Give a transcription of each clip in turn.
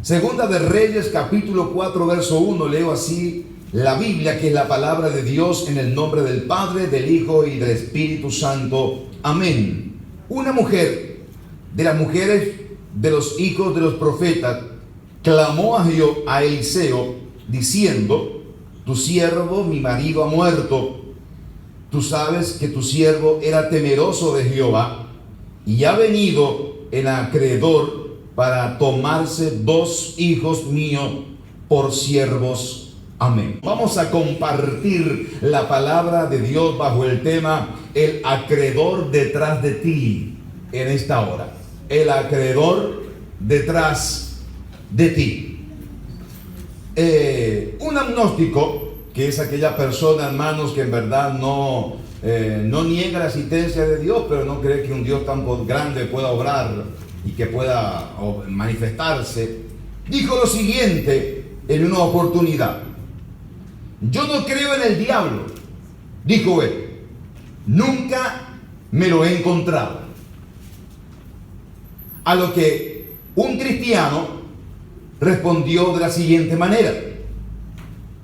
Segunda de Reyes, capítulo 4, verso 1, leo así la Biblia, que es la palabra de Dios, en el nombre del Padre, del Hijo y del Espíritu Santo. Amén. Una mujer de las mujeres de los hijos de los profetas clamó a Eliseo diciendo: tu siervo, mi marido, ha muerto. Tú sabes que tu siervo era temeroso de Jehová y ha venido el acreedor para tomarse 2 hijos míos por siervos. Amén. Vamos a compartir la palabra de Dios bajo el tema el acreedor detrás de ti en esta hora. El acreedor detrás de ti. Un agnóstico, que es aquella persona, hermanos, que en verdad no niega la existencia de Dios, pero no cree que un Dios tan grande pueda obrar y que pueda manifestarse, dijo lo siguiente en una oportunidad: yo no creo en el diablo, dijo él, nunca me lo he encontrado. A lo que un cristiano respondió de la siguiente manera: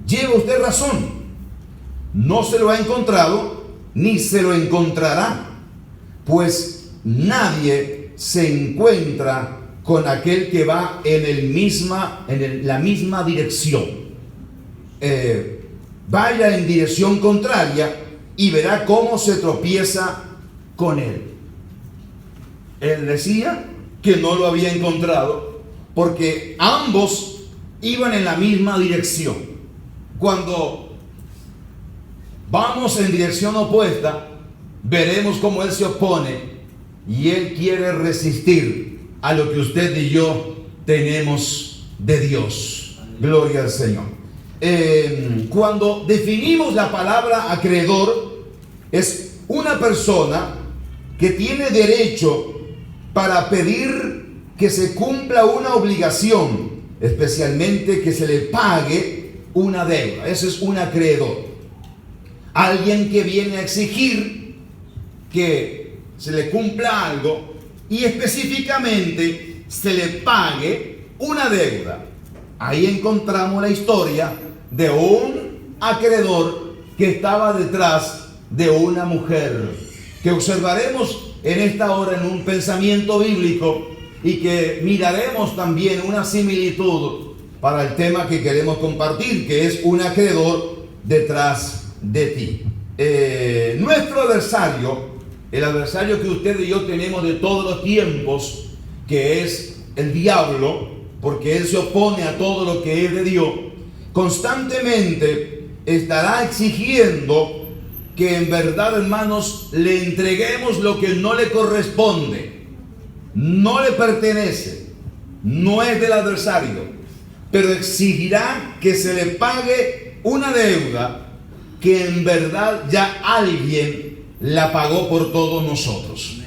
lleva usted razón, no se lo ha encontrado ni se lo encontrará, pues nadie se encuentra con aquel que va en la misma dirección. Vaya en dirección contraria y verá cómo se tropieza con él. Él decía que no lo había encontrado porque ambos iban en la misma dirección. Cuando vamos en dirección opuesta, veremos cómo él se opone y él quiere resistir a lo que usted y yo tenemos de Dios. Gloria al Señor. Cuando definimos la palabra acreedor, es una persona que tiene derecho para pedir que se cumpla una obligación, especialmente que se le pague una deuda. Ese es un acreedor. Alguien que viene a exigir que se le cumpla algo y específicamente se le pague una deuda. Ahí encontramos la historia de un acreedor que estaba detrás de una mujer, que observaremos en esta hora en un pensamiento bíblico y que miraremos también una similitud para el tema que queremos compartir, que es un acreedor detrás de ti. Nuestro adversario, el adversario que usted y yo tenemos de todos los tiempos, que es el diablo, porque él se opone a todo lo que es de Dios, constantemente estará exigiendo que en verdad, hermanos, le entreguemos lo que no le corresponde, no le pertenece, no es del adversario, pero exigirá que se le pague una deuda que en verdad ya alguien la pagó por todos nosotros.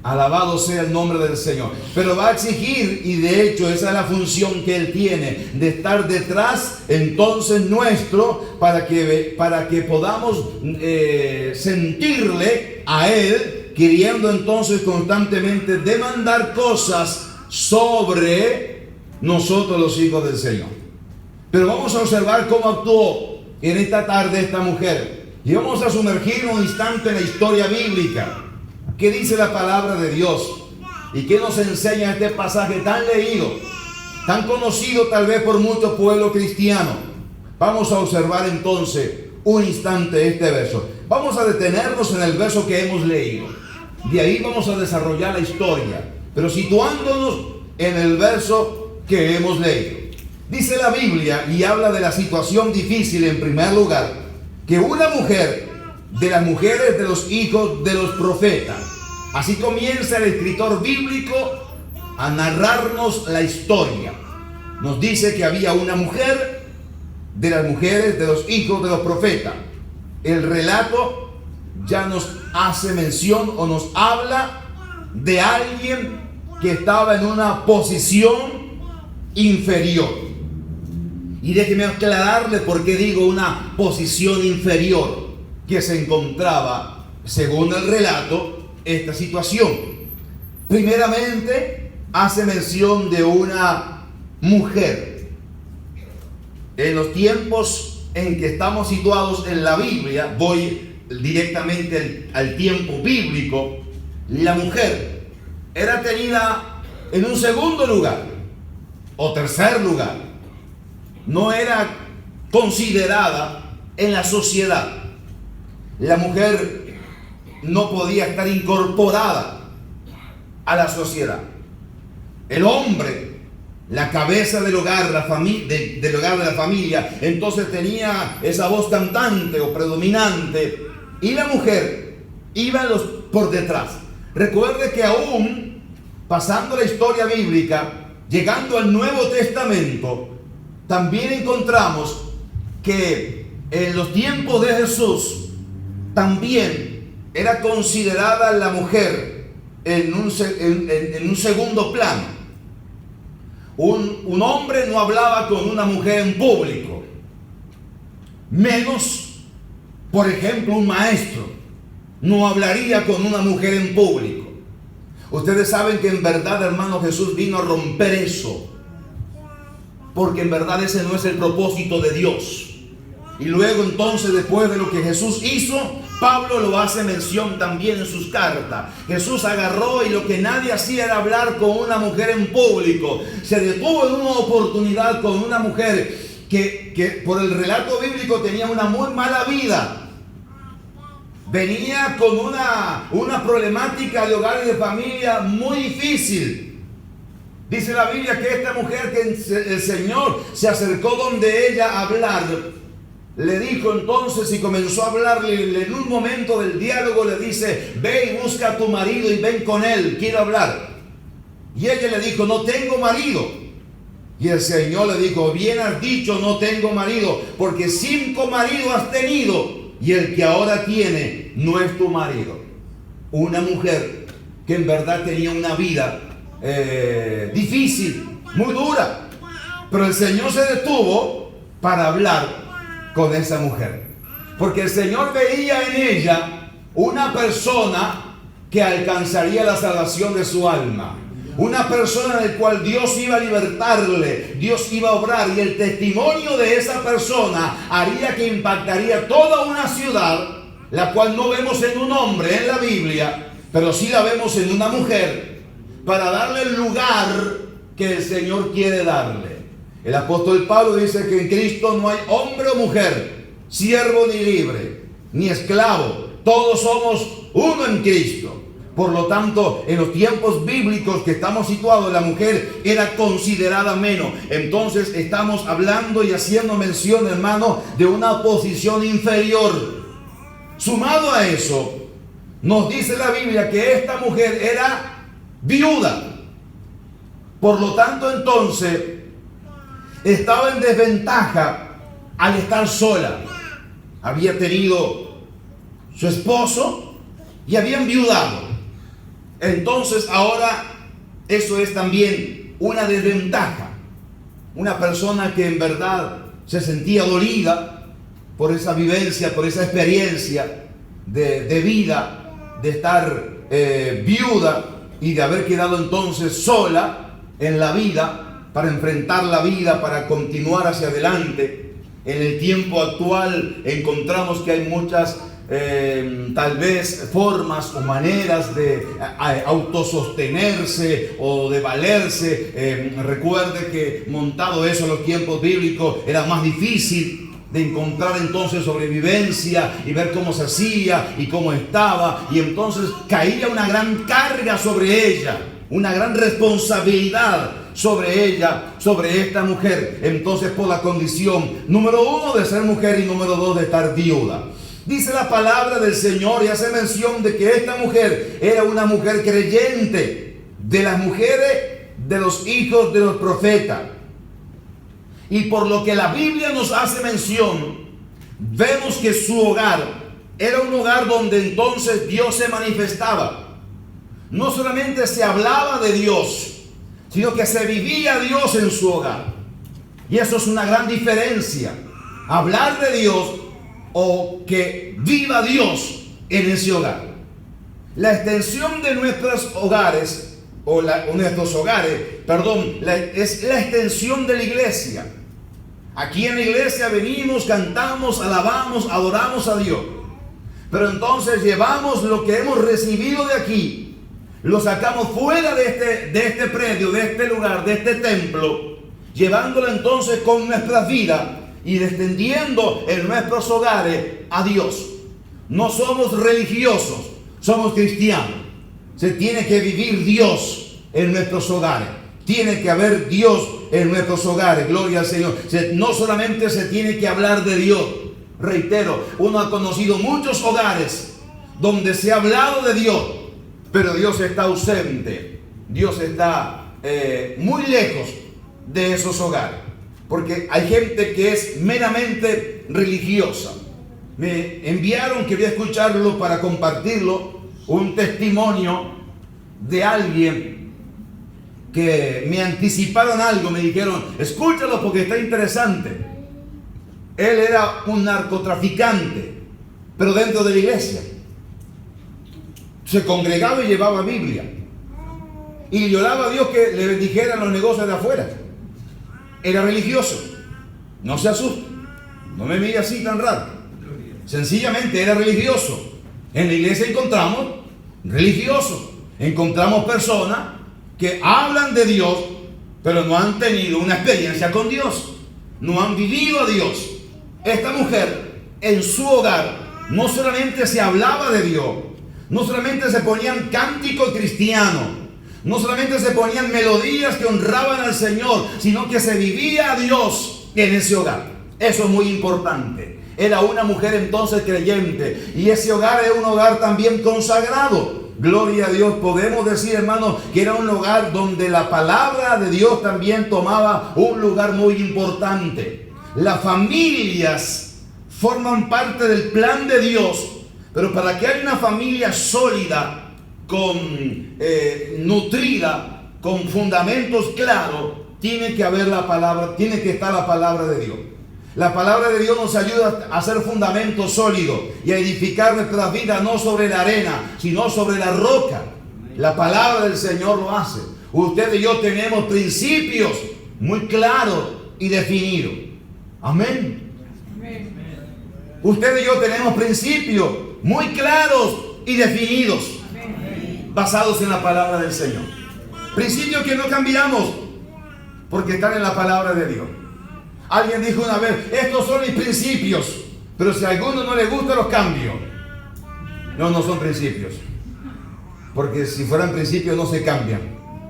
Alabado sea el nombre del Señor. Pero va a exigir, y de hecho esa es la función que Él tiene, de estar detrás entonces nuestro, para que podamos sentirle a Él, queriendo entonces constantemente demandar cosas sobre nosotros los hijos del Señor. Pero vamos a observar cómo actuó en esta tarde esta mujer, y vamos a sumergirnos un instante en la historia bíblica. ¿Qué dice la palabra de Dios? ¿Y qué nos enseña este pasaje tan leído, tan conocido tal vez por mucho pueblo cristiano? Vamos a observar entonces un instante este verso. Vamos a detenernos en el verso que hemos leído. De ahí vamos a desarrollar la historia, pero situándonos en el verso que hemos leído. Dice la Biblia, y habla de la situación difícil en primer lugar, que una mujer de las mujeres de los hijos de los profetas. Así comienza el escritor bíblico a narrarnos la historia. Nos dice que había una mujer de las mujeres de los hijos de los profetas. El relato ya nos hace mención o nos habla de alguien que estaba en una posición inferior. Y déjeme aclararle por qué digo una posición inferior, que se encontraba, según el relato, esta situación. Primeramente, hace mención de una mujer. En los tiempos en que estamos situados en la Biblia, voy directamente al tiempo bíblico, la mujer era tenida en un segundo lugar o tercer lugar. No era considerada en la sociedad. La mujer no podía estar incorporada a la sociedad. El hombre, la cabeza del hogar, del hogar de la familia, entonces tenía esa voz cantante o predominante, y la mujer iba por detrás. Recuerde que aún pasando la historia bíblica, llegando al Nuevo Testamento, también encontramos que en los tiempos de Jesús también era considerada la mujer en un segundo plano. Un hombre no hablaba con una mujer en público, menos, por ejemplo, un maestro no hablaría con una mujer en público. Ustedes saben que en verdad, hermano, Jesús vino a romper eso, porque en verdad ese no es el propósito de Dios. Y luego entonces, después de lo que Jesús hizo, Pablo lo hace mención también en sus cartas. Jesús agarró y lo que nadie hacía era hablar con una mujer en público. Se detuvo en una oportunidad con una mujer que por el relato bíblico tenía una muy mala vida. Venía con una problemática de hogar y de familia muy difícil. Dice la Biblia que esta mujer, que el Señor se acercó donde ella a hablar, le dijo entonces y comenzó a hablarle. En un momento del diálogo le dice: ve y busca a tu marido y ven con él, quiero hablar. Y ella le dijo: no tengo marido. Y el Señor le dijo: bien has dicho, no tengo marido, porque 5 maridos has tenido y el que ahora tiene no es tu marido. Una mujer que en verdad tenía una vida difícil, muy dura, pero el Señor se detuvo para hablar con esa mujer, porque el Señor veía en ella una persona que alcanzaría la salvación de su alma, una persona en la cual Dios iba a libertarle, Dios iba a obrar, y el testimonio de esa persona haría que impactaría toda una ciudad, la cual no vemos en un hombre en la Biblia, pero sí la vemos en una mujer, para darle el lugar que el Señor quiere darle. El apóstol Pablo dice que en Cristo no hay hombre o mujer, siervo ni libre, ni esclavo. Todos somos uno en Cristo. Por lo tanto, en los tiempos bíblicos que estamos situados, la mujer era considerada menos. Entonces estamos hablando y haciendo mención, hermano, de una posición inferior. Sumado a eso, nos dice la Biblia que esta mujer era viuda. Por lo tanto, entonces estaba en desventaja al estar sola. Había tenido su esposo y había enviudado. Entonces ahora eso es también una desventaja. Una persona que en verdad se sentía dolida por esa vivencia, por esa experiencia de vida, de estar viuda y de haber quedado entonces sola en la vida, para enfrentar la vida, para continuar hacia adelante. En el tiempo actual encontramos que hay muchas tal vez formas o maneras de autosostenerse o de valerse. Recuerde que montado eso en los tiempos bíblicos era más difícil de encontrar entonces sobrevivencia y ver cómo se hacía y cómo estaba, y entonces caía una gran carga sobre ella, una gran responsabilidad sobre ella, sobre esta mujer. Entonces, por la condición número 1 de ser mujer y número 2 de estar viuda. Dice la palabra del Señor y hace mención de que esta mujer era una mujer creyente, de las mujeres de los hijos de los profetas. Y por lo que la Biblia nos hace mención, vemos que su hogar era un hogar donde entonces Dios se manifestaba. No solamente se hablaba de Dios, sino que se vivía Dios en su hogar. Y eso es una gran diferencia. Hablar de Dios o que viva Dios en ese hogar. La extensión de nuestros hogares o nuestros hogares, perdón, es la extensión de la iglesia. Aquí en la iglesia venimos, cantamos, alabamos, adoramos a Dios. Pero entonces llevamos lo que hemos recibido de aquí, lo sacamos fuera de este predio, de este lugar, de este templo, llevándolo entonces con nuestras vidas y extendiendo en nuestros hogares a Dios. No somos religiosos, somos cristianos. Se tiene que vivir Dios en nuestros hogares. Tiene que haber Dios en nuestros hogares, gloria al Señor. No solamente se tiene que hablar de Dios. Reitero, uno ha conocido muchos hogares donde se ha hablado de Dios, pero Dios está ausente. Dios está muy lejos de esos hogares, porque hay gente que es meramente religiosa. Me enviaron, quería escucharlo para compartirlo, un testimonio de alguien que me anticiparon algo, me dijeron, escúchalo porque está interesante. Él era un narcotraficante, pero dentro de la iglesia. Se congregaba y llevaba Biblia. Y lloraba a Dios que le bendijeran los negocios de afuera. Era religioso. No se asuste. No me mire así tan raro. Sencillamente era religioso. En la iglesia encontramos religiosos. Encontramos personas que hablan de Dios, pero no han tenido una experiencia con Dios. No han vivido a Dios. Esta mujer en su hogar no solamente se hablaba de Dios, no solamente se ponían cánticos cristianos, no solamente se ponían melodías que honraban al Señor, sino que se vivía a Dios en ese hogar. Eso es muy importante. Era una mujer entonces creyente, y ese hogar es un hogar también consagrado. Gloria a Dios. Podemos decir, hermanos, que era un hogar donde la palabra de Dios también tomaba un lugar muy importante. Las familias forman parte del plan de Dios, pero para que haya una familia sólida, nutrida, con fundamentos claros, tiene que haber la palabra, tiene que estar la palabra de Dios. La palabra de Dios nos ayuda a hacer fundamentos sólidos y a edificar nuestras vidas no sobre la arena, sino sobre la roca. La palabra del Señor lo hace. Usted y yo tenemos principios muy claros y definidos. Amén. Usted y yo tenemos principios muy claros y definidos, basados en la palabra del Señor. Principios que no cambiamos porque están en la palabra de Dios. Alguien dijo una vez, estos son mis principios, pero si a alguno no le gusta los cambio. No son principios, porque si fueran principios no se cambian.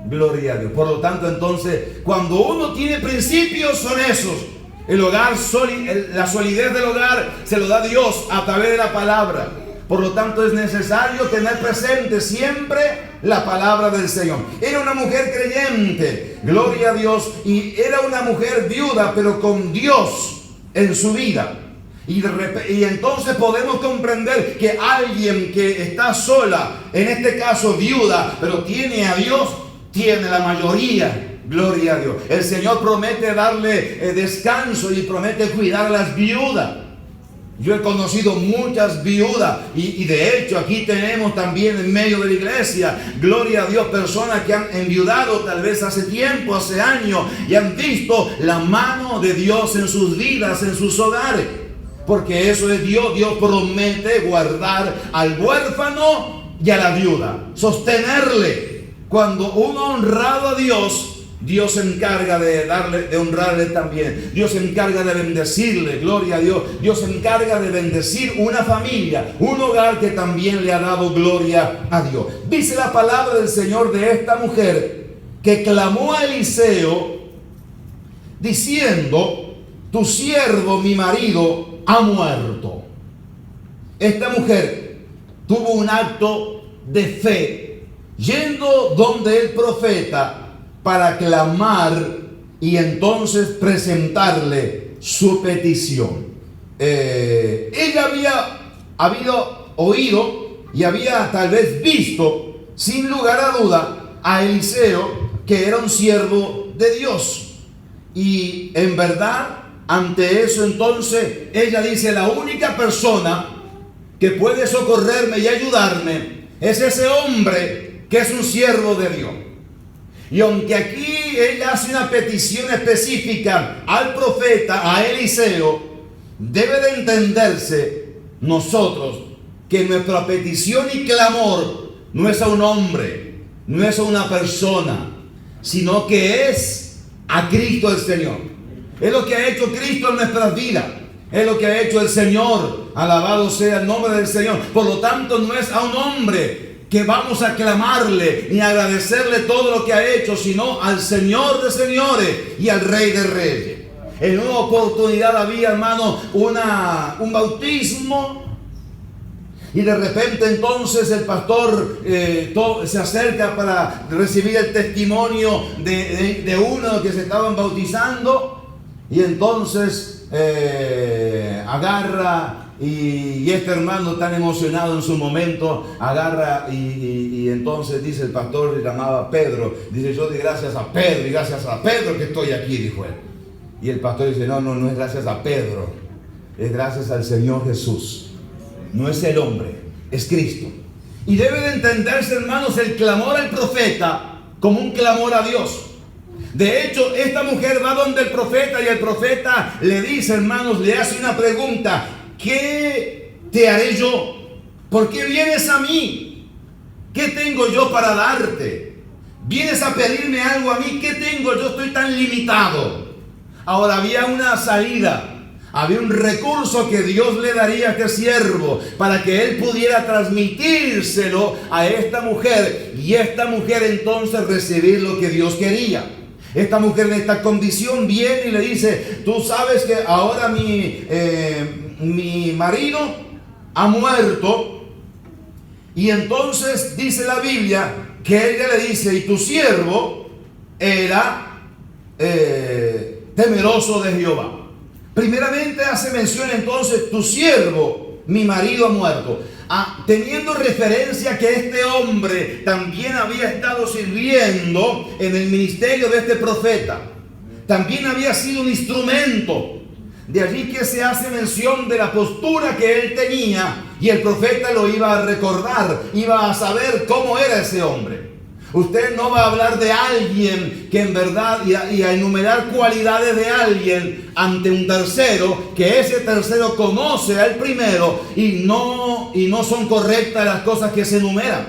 Gloria a Dios. Por lo tanto, entonces, cuando uno tiene principios, son esos. El hogar, la solidez del hogar se lo da Dios a través de la palabra. Por lo tanto, es necesario tener presente siempre la palabra del Señor. Era una mujer creyente, gloria a Dios, y era una mujer viuda, pero con Dios en su vida. Y entonces podemos comprender que alguien que está sola, en este caso viuda, pero tiene a Dios, tiene la mayoría. Gloria a Dios. El Señor promete darle descanso y promete cuidar a las viudas. Yo he conocido muchas viudas y de hecho aquí tenemos también en medio de la iglesia, gloria a Dios, personas que han enviudado tal vez hace tiempo, hace años, y han visto la mano de Dios en sus vidas, en sus hogares. Porque eso es Dios. Dios promete guardar al huérfano y a la viuda, sostenerle. Cuando uno ha honrado a Dios, Dios se encarga de honrarle también. Dios se encarga de bendecirle, gloria a Dios. Dios se encarga de bendecir una familia, un hogar que también le ha dado gloria a Dios. Dice la palabra del Señor de esta mujer que clamó a Eliseo diciendo, tu siervo, mi marido, ha muerto. Esta mujer tuvo un acto de fe, yendo donde el profeta para clamar y entonces presentarle su petición. Ella había oído y había tal vez visto, sin lugar a duda, a Eliseo, que era un siervo de Dios. Y en verdad, ante eso entonces, ella dice, la única persona que puede socorrerme y ayudarme es ese hombre que es un siervo de Dios. Y aunque aquí ella hace una petición específica al profeta, a Eliseo, debe de entenderse nosotros que nuestra petición y clamor no es a un hombre, no es a una persona, sino que es a Cristo el Señor. Es lo que ha hecho Cristo en nuestras vidas. Es lo que ha hecho el Señor. Alabado sea el nombre del Señor. Por lo tanto, no es a un hombre que vamos a clamarle ni agradecerle todo lo que ha hecho, sino al Señor de señores y al Rey de reyes. En una oportunidad había, hermano, un bautismo. Y de repente entonces el pastor se acerca para recibir el testimonio de uno que se estaban bautizando. Y entonces agarra, y este hermano tan emocionado en su momento, agarra y entonces dice el pastor, le llamaba Pedro. Dice: yo doy gracias a Pedro, y gracias a Pedro que estoy aquí, dijo él. Y el pastor dice: no es gracias a Pedro, es gracias al Señor Jesús. No es el hombre, es Cristo. Y debe de entenderse, hermanos, el clamor al profeta como un clamor a Dios. De hecho, esta mujer va donde el profeta, y el profeta le dice, hermanos, le hace una pregunta: ¿qué te haré yo? ¿Por qué vienes a mí? ¿Qué tengo yo para darte? ¿Vienes a pedirme algo a mí? ¿Qué tengo? Yo estoy tan limitado. Ahora, había una salida. Había un recurso que Dios le daría a este siervo para que él pudiera transmitírselo a esta mujer, y esta mujer entonces recibir lo que Dios quería. Esta mujer en esta condición viene y le dice: tú sabes que ahora mi marido ha muerto. Y entonces dice la Biblia que ella le dice: y tu siervo era temeroso de Jehová. Primeramente hace mención entonces: tu siervo, mi marido ha muerto. Teniendo referencia que este hombre también había estado sirviendo en el ministerio de este profeta. También había sido un instrumento. De allí que se hace mención de la postura que él tenía, y el profeta lo iba a recordar, iba a saber cómo era ese hombre. Usted no va a hablar de alguien que en verdad y a enumerar cualidades de alguien ante un tercero, que ese tercero conoce al primero y no son correctas las cosas que se enumeran.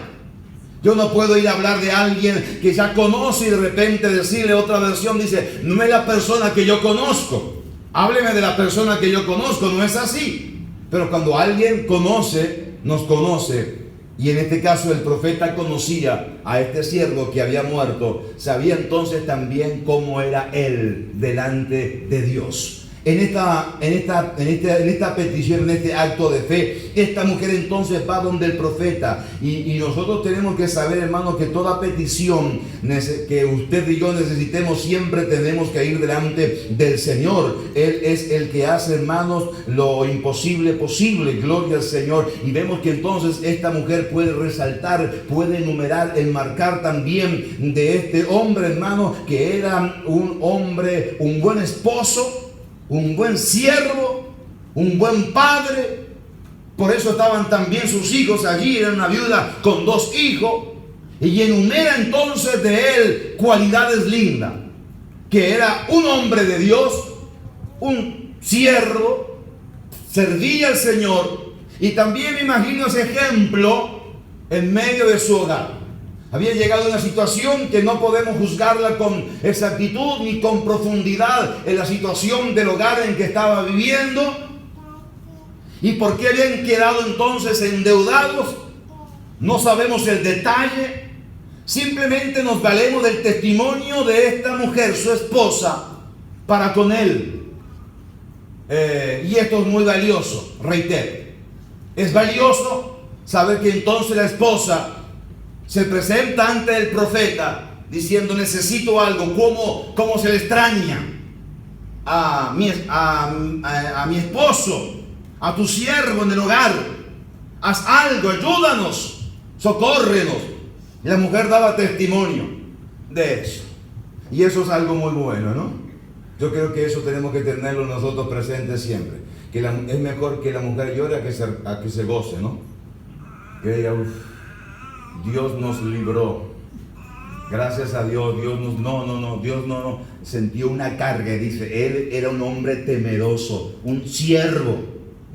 Yo no puedo ir a hablar de alguien que ya conoce y de repente decirle otra versión, dice: no es la persona que yo conozco. Hábleme de la persona que yo conozco. No es así. Pero cuando alguien conoce, nos conoce. Y en este caso el profeta conocía a este siervo que había muerto. Sabía entonces también cómo era él delante de Dios. En esta petición, en este acto de fe, esta mujer entonces va donde el profeta. Y nosotros tenemos que saber, hermanos, que toda petición que usted y yo necesitemos, siempre tenemos que ir delante del Señor. Él es el que hace, hermanos, lo imposible posible. Gloria al Señor. Y vemos que entonces esta mujer puede resaltar, puede enumerar, enmarcar también de este hombre, hermano, que era un hombre, un buen esposo, un buen siervo, un buen padre. Por eso estaban también sus hijos allí. Era una viuda con 2 hijos. Y enumera entonces de él cualidades lindas: que era un hombre de Dios, un siervo, servía al Señor. Y también me imagino ese ejemplo en medio de su hogar. Había llegado a una situación que no podemos juzgarla con exactitud ni con profundidad en la situación del hogar en que estaba viviendo. ¿Y por qué habían quedado entonces endeudados? No sabemos el detalle. Simplemente nos valemos del testimonio de esta mujer, su esposa, para con él. Y esto es muy valioso, reitero. Es valioso saber que entonces la esposa se presenta ante el profeta diciendo: necesito algo. ¿Cómo se le extraña a mi esposo, a tu siervo en el hogar? Haz algo, ayúdanos, socórrenos. Y la mujer daba testimonio de eso. Y eso es algo muy bueno, ¿no? Yo creo que eso tenemos que tenerlo nosotros presentes siempre. Que es mejor que la mujer llore a que se goce, ¿no? Que diga: Dios nos libró. Gracias a Dios, Dios no sintió una carga. Dice, él era un hombre temeroso, un siervo.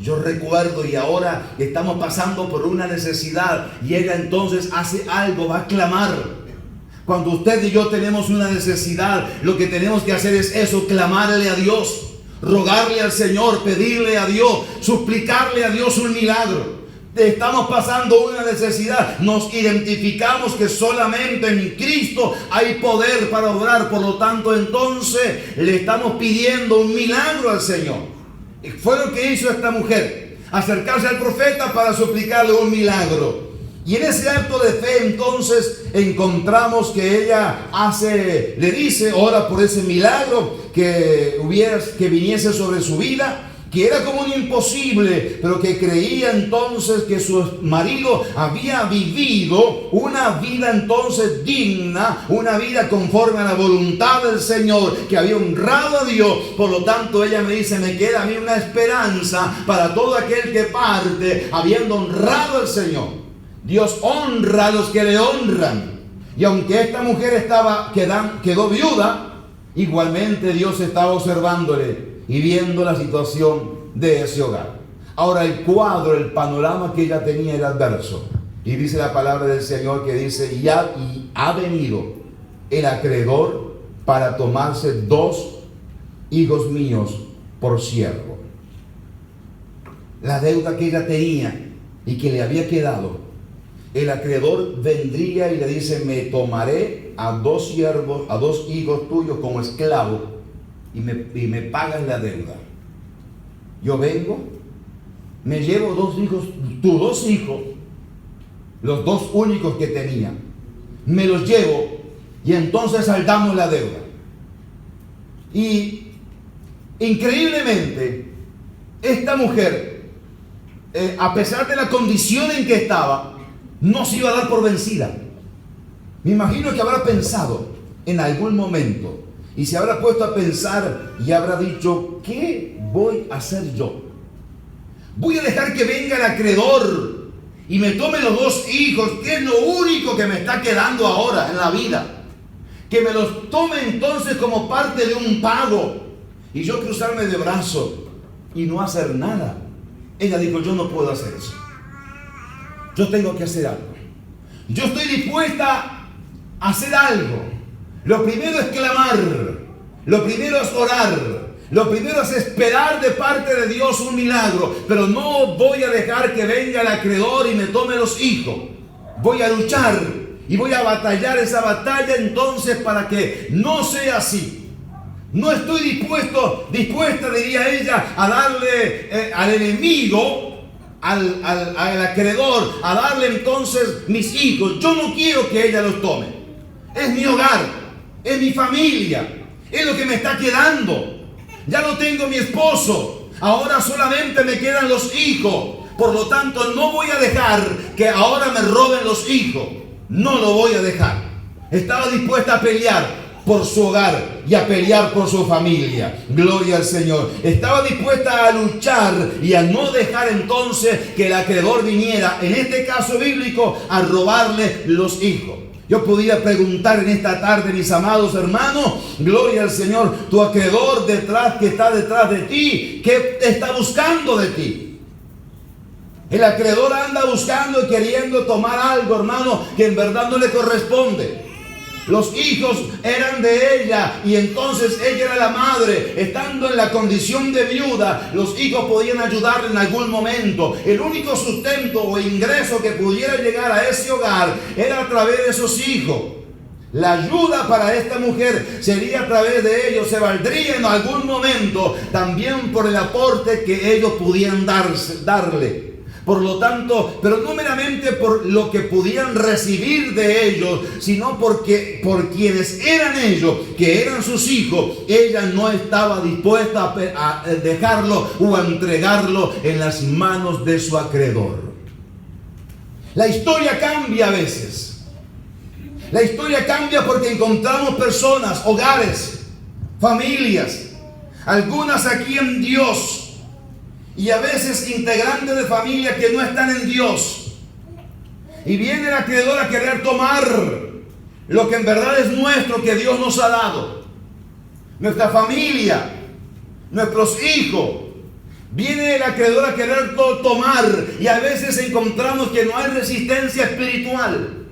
Yo recuerdo, y ahora estamos pasando por una necesidad, y ella entonces hace algo, va a clamar. Cuando usted y yo tenemos una necesidad, lo que tenemos que hacer es eso, clamarle a Dios, rogarle al Señor, pedirle a Dios, suplicarle a Dios un milagro. Estamos pasando una necesidad, nos identificamos que solamente en Cristo hay poder para obrar, por lo tanto entonces le estamos pidiendo un milagro al Señor. Y fue lo que hizo esta mujer, acercarse al profeta para suplicarle un milagro. Y en ese acto de fe entonces encontramos que ella le dice, ora por ese milagro que viniese sobre su vida, que era como un imposible, pero que creía entonces que su marido había vivido una vida entonces digna, una vida conforme a la voluntad del Señor, que había honrado a Dios. Por lo tanto ella me dice, me queda a mí una esperanza para todo aquel que parte habiendo honrado al Señor. Dios honra a los que le honran. Y aunque esta mujer quedó viuda, igualmente Dios estaba observándole y viendo la situación de ese hogar. Ahora el panorama que ella tenía era adverso. Y dice la palabra del Señor que dice, y ha venido el acreedor para tomarse 2 hijos míos por siervo. La deuda que ella tenía y que le había quedado, el acreedor vendría y le dice, me tomaré a 2 siervos, a 2 hijos tuyos como esclavos, y me pagas la deuda. Yo vengo, me llevo 2 hijos, tus 2 hijos, los 2 únicos que tenía, me los llevo y entonces saldamos la deuda. Y increíblemente, esta mujer, a pesar de la condición en que estaba, no se iba a dar por vencida. Me imagino que habrá pensado en algún momento, y se habrá puesto a pensar y habrá dicho, ¿qué voy a hacer yo? Voy a dejar que venga el acreedor y me tome los 2 hijos, que es lo único que me está quedando ahora en la vida. Que me los tome entonces como parte de un pago, y yo cruzarme de brazos y no hacer nada. Ella dijo, yo no puedo hacer eso. Yo tengo que hacer algo. Yo estoy dispuesta a hacer algo. Lo primero es clamar, lo primero es orar, lo primero es esperar de parte de Dios un milagro, pero no voy a dejar que venga el acreedor y me tome los hijos. Voy a luchar y voy a batallar esa batalla entonces para que no sea así. No estoy dispuesta, diría ella, a darle al enemigo, al acreedor, a darle entonces mis hijos. Yo no quiero que ella los tome. Es mi hogar. Es mi familia, es lo que me está quedando. Ya no tengo mi esposo, ahora solamente me quedan los hijos. Por lo tanto, no voy a dejar que ahora me roben los hijos. No lo voy a dejar. Estaba dispuesta a pelear por su hogar y a pelear por su familia. Gloria al Señor. Estaba dispuesta a luchar y a no dejar entonces que el acreedor viniera, en este caso bíblico, a robarle los hijos. Yo podía preguntar en esta tarde, mis amados hermanos, gloria al Señor, tu acreedor que está detrás de ti, ¿qué está buscando de ti? El acreedor anda buscando y queriendo tomar algo, hermano, que en verdad no le corresponde. Los hijos eran de ella y entonces ella era la madre. Estando en la condición de viuda, los hijos podían ayudarle en algún momento. El único sustento o ingreso que pudiera llegar a ese hogar era a través de esos hijos. La ayuda para esta mujer sería a través de ellos, se valdría en algún momento también por el aporte que ellos pudieran darle. Por lo tanto, pero no meramente por lo que podían recibir de ellos, sino porque por quienes eran ellos, que eran sus hijos, ella no estaba dispuesta a dejarlo o a entregarlo en las manos de su acreedor. La historia cambia a veces. La historia cambia porque encontramos personas, hogares, familias, algunas aquí en Dios, y a veces integrantes de familia que no están en Dios. Y viene el acreedor a querer tomar lo que en verdad es nuestro, que Dios nos ha dado. Nuestra familia, nuestros hijos. Viene el acreedor a querer tomar, y a veces encontramos que no hay resistencia espiritual.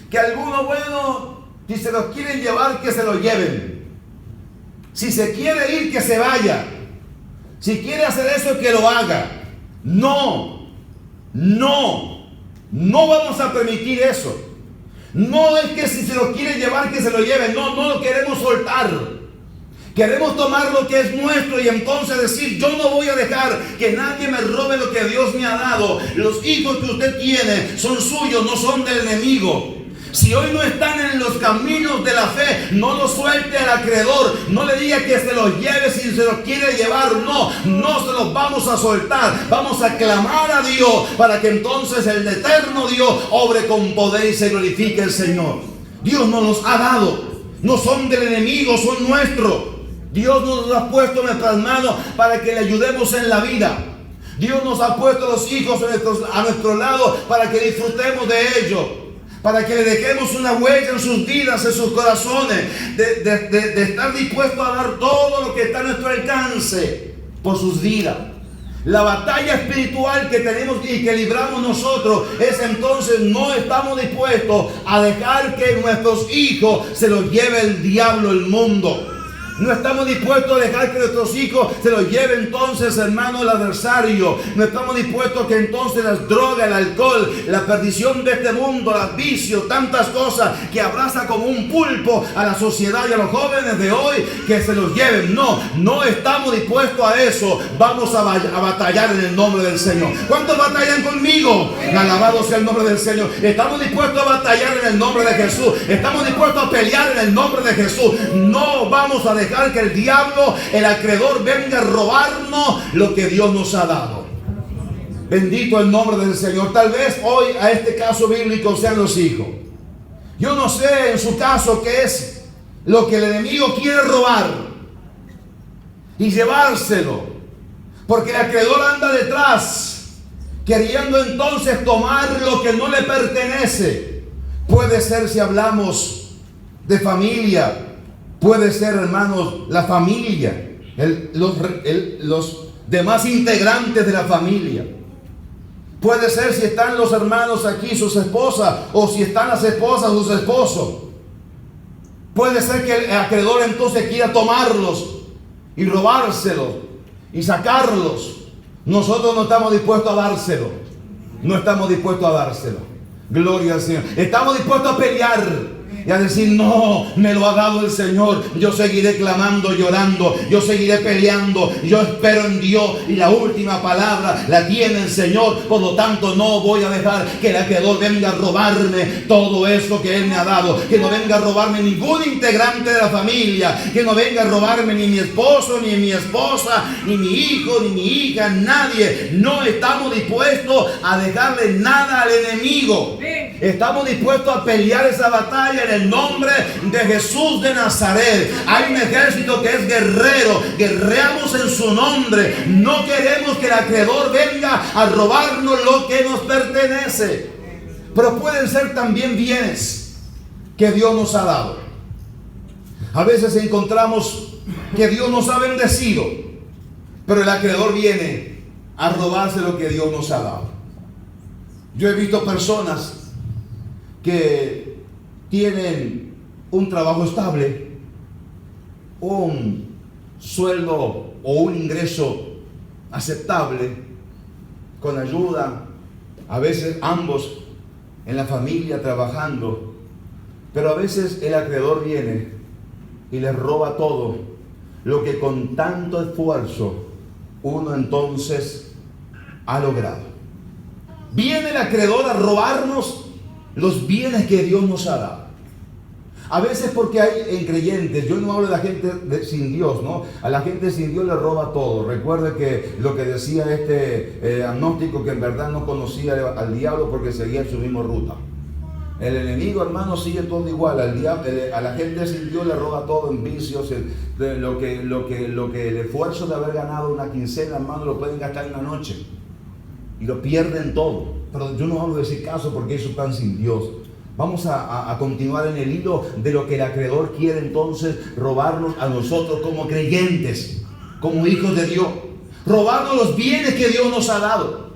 Que algunos, bueno, si se los quieren llevar, que se los lleven. Si se quiere ir, que se vaya. Si quiere hacer eso, que lo haga. No vamos a permitir eso. No es que si se lo quiere llevar, que se lo lleven. No lo queremos soltar. Queremos tomar lo que es nuestro y entonces decir: yo no voy a dejar que nadie me robe lo que Dios me ha dado. Los hijos que usted tiene son suyos, no son del enemigo. Si hoy no están en los caminos de la fe, no lo suelte al acreedor. No le diga que se los lleve si se los quiere llevar. No se los vamos a soltar. Vamos a clamar a Dios para que entonces el eterno Dios obre con poder y se glorifique el Señor. Dios nos los ha dado. No son del enemigo, son nuestros. Dios nos los ha puesto en nuestras manos para que le ayudemos en la vida. Dios nos ha puesto los hijos a nuestro lado para que disfrutemos de ellos. Para que le dejemos una huella en sus vidas, en sus corazones. De estar dispuestos a dar todo lo que está a nuestro alcance por sus vidas. La batalla espiritual que tenemos y que libramos nosotros es entonces: no estamos dispuestos a dejar que nuestros hijos se los lleve el diablo, el mundo. No estamos dispuestos a dejar que nuestros hijos se los lleve entonces, hermano, el adversario. No estamos dispuestos a que entonces las drogas, el alcohol, la perdición de este mundo, los vicios, tantas cosas que abraza como un pulpo a la sociedad y a los jóvenes de hoy, que se los lleven. No estamos dispuestos a eso. Vamos a batallar en el nombre del Señor. ¿Cuántos batallan conmigo? Alabado sea el nombre del Señor. Estamos dispuestos a batallar en el nombre de Jesús. Estamos dispuestos a pelear en el nombre de Jesús. No vamos a dejar que el diablo, el acreedor, venga a robarnos lo que Dios nos ha dado. Bendito el nombre del Señor. Tal vez hoy a este caso bíblico sean los hijos. Yo no sé en su caso qué es lo que el enemigo quiere robar y llevárselo, porque el acreedor anda detrás queriendo entonces tomar lo que no le pertenece. Puede ser, si hablamos de familia, puede ser, hermanos, la familia, los demás integrantes de la familia. Puede ser si están los hermanos aquí, sus esposas, o si están las esposas, sus esposos. Puede ser que el acreedor entonces quiera tomarlos y robárselos y sacarlos. Nosotros no estamos dispuestos a dárselo. No estamos dispuestos a dárselo. Gloria al Señor. Estamos dispuestos a pelear y a decir: no, me lo ha dado el Señor. Yo seguiré clamando, llorando. Yo seguiré peleando. Yo espero en Dios y la última palabra la tiene el Señor. Por lo tanto, no voy a dejar que el acreedor venga a robarme todo eso que Él me ha dado. Que no venga a robarme ningún integrante de la familia. Que no venga a robarme ni mi esposo, ni mi esposa, ni mi hijo, ni mi hija, nadie. No estamos dispuestos a dejarle nada al enemigo. Estamos dispuestos a pelear esa batalla en el nombre de Jesús de Nazaret. Hay un ejército que es guerrero. Guerreamos en su nombre. No queremos que el acreedor venga a robarnos lo que nos pertenece. Pero pueden ser también bienes que Dios nos ha dado. A veces encontramos que Dios nos ha bendecido, pero el acreedor viene a robarse lo que Dios nos ha dado. Yo he visto personas que tienen un trabajo estable, un sueldo o un ingreso aceptable, con ayuda, a veces ambos en la familia trabajando, pero a veces el acreedor viene y les roba todo lo que con tanto esfuerzo uno entonces ha logrado. Viene el acreedor a robarnos los bienes que Dios nos ha dado. A veces porque hay en creyentes, yo no hablo de la gente sin Dios, ¿no? A la gente sin Dios le roba todo. Recuerde que lo que decía este agnóstico, que en verdad no conocía al diablo porque seguía su misma ruta. El enemigo, hermano, sigue todo igual. A la gente sin Dios le roba todo en vicios. Lo que el esfuerzo de haber ganado una quincena, hermano, lo pueden gastar en una noche y lo pierden todo. Pero yo no hablo de ese caso porque ellos están sin Dios. Vamos a continuar en el hilo de lo que el acreedor quiere entonces robarnos a nosotros como creyentes, como hijos de Dios. Robarnos los bienes que Dios nos ha dado.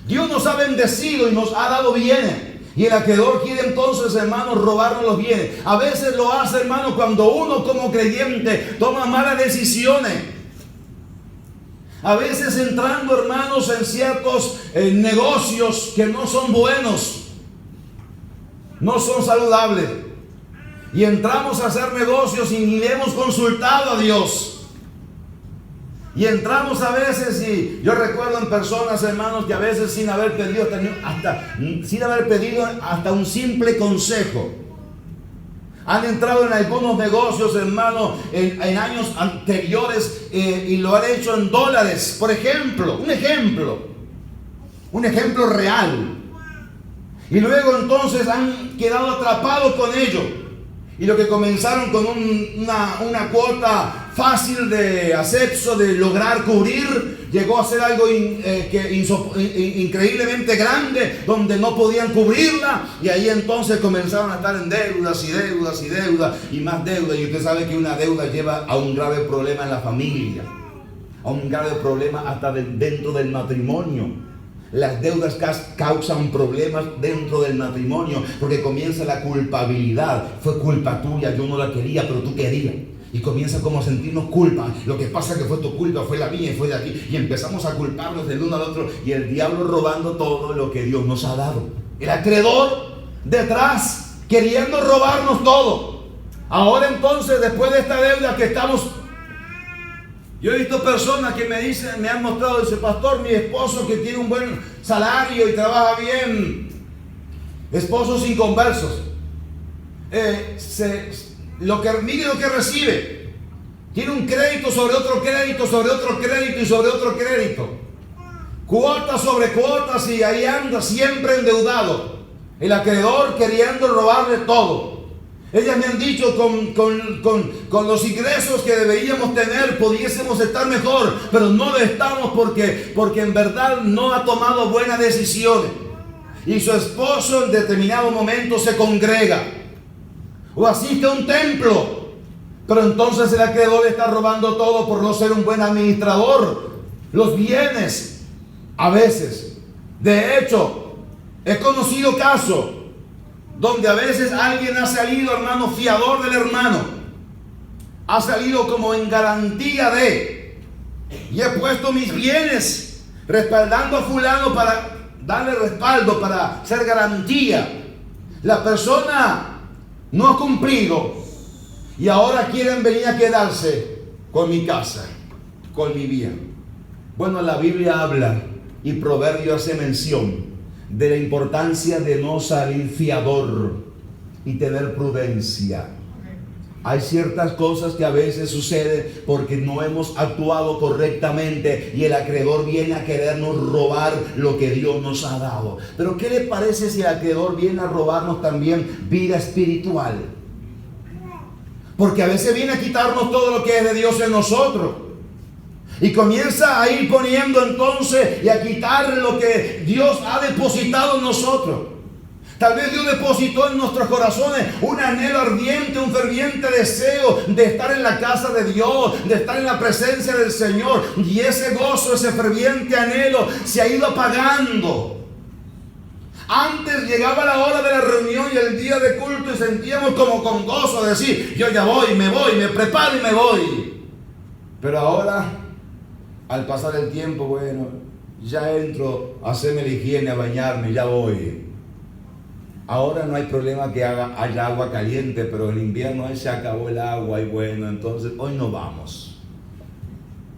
Dios nos ha bendecido y nos ha dado bienes. Y el acreedor quiere entonces, hermanos, robarnos los bienes. A veces lo hace, hermanos, cuando uno como creyente toma malas decisiones. A veces entrando, hermanos, en ciertos negocios que no son buenos, no son saludables. Y entramos a hacer negocios y ni le hemos consultado a Dios. Y entramos a veces, y yo recuerdo en personas, hermanos, que a veces sin haber pedido hasta un simple consejo, han entrado en algunos negocios, hermanos, en años anteriores, y lo han hecho en dólares. Por ejemplo, un ejemplo real. Y luego entonces han quedado atrapados con ello. Y lo que comenzaron con una cuota fácil de acceso, de lograr cubrir, llegó a ser algo increíblemente grande, donde no podían cubrirla. Y ahí entonces comenzaron a estar en deudas y deudas y deudas y más deudas. Y usted sabe que una deuda lleva a un grave problema en la familia, a un grave problema hasta dentro del matrimonio. Las deudas causan problemas dentro del matrimonio, porque comienza la culpabilidad. Fue culpa tuya, yo no la quería, pero tú querías. Y comienza como a sentirnos culpa. Lo que pasa es que fue tu culpa, fue la mía y fue de aquí. Y empezamos a culparnos del uno al otro. Y el diablo robando todo lo que Dios nos ha dado. El acreedor detrás, queriendo robarnos todo. Ahora entonces, después de esta deuda que estamos... Yo he visto personas que me han mostrado, dice, pastor, mi esposo que tiene un buen salario y trabaja bien, esposos inconversos, mire lo que recibe, tiene un crédito sobre otro crédito, sobre otro crédito y sobre otro crédito, cuotas sobre cuotas, y ahí anda siempre endeudado, el acreedor queriendo robarle todo. Ellas me han dicho, con los ingresos que deberíamos tener, pudiésemos estar mejor, pero no lo estamos porque en verdad no ha tomado buenas decisiones. Y su esposo en determinado momento se congrega o asiste a un templo, pero entonces el acreedor le está robando todo por no ser un buen administrador. Los bienes, a veces. De hecho, he conocido casos donde a veces alguien ha salido, hermano, fiador del hermano, ha salido como en garantía de, y he puesto mis bienes respaldando a fulano para darle respaldo, para ser garantía. La persona no ha cumplido y ahora quieren venir a quedarse con mi casa, con mi bien. Bueno, la Biblia habla y Proverbio hace mención de la importancia de no salir fiador y tener prudencia. Hay ciertas cosas que a veces suceden porque no hemos actuado correctamente y el acreedor viene a querernos robar lo que Dios nos ha dado. Pero ¿qué le parece si el acreedor viene a robarnos también vida espiritual? Porque a veces viene a quitarnos todo lo que es de Dios en nosotros. Y comienza a ir poniendo entonces y a quitar lo que Dios ha depositado en nosotros. Tal vez Dios depositó en nuestros corazones un anhelo ardiente, un ferviente deseo de estar en la casa de Dios, de estar en la presencia del Señor. Y ese gozo, ese ferviente anhelo se ha ido apagando. Antes llegaba la hora de la reunión y el día de culto y sentíamos como con gozo decir, yo ya voy, me preparo y me voy. Pero ahora, al pasar el tiempo, bueno, ya entro a hacerme la higiene, a bañarme, ya voy. Ahora no hay problema que haya agua caliente, pero en invierno ahí se acabó el agua y bueno, entonces hoy no vamos.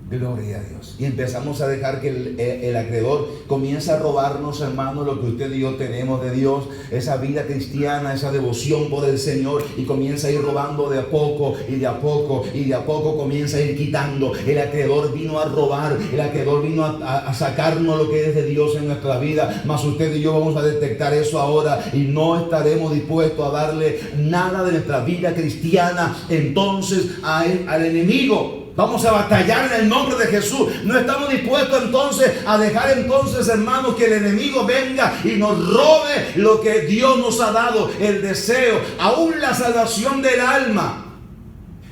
Gloria a Dios. Y empezamos a dejar que el acreedor comience a robarnos, hermanos, lo que usted y yo tenemos de Dios, esa vida cristiana, esa devoción por el Señor, y comienza a ir robando de a poco y de a poco y de a poco comienza a ir quitando. El acreedor vino a robar, el acreedor vino a sacarnos lo que es de Dios en nuestra vida, mas usted y yo vamos a detectar eso ahora y no estaremos dispuestos a darle nada de nuestra vida cristiana entonces al enemigo. Vamos a batallar en el nombre de Jesús. No estamos dispuestos entonces a dejar entonces, hermanos, que el enemigo venga y nos robe lo que Dios nos ha dado, el deseo, aún la salvación del alma.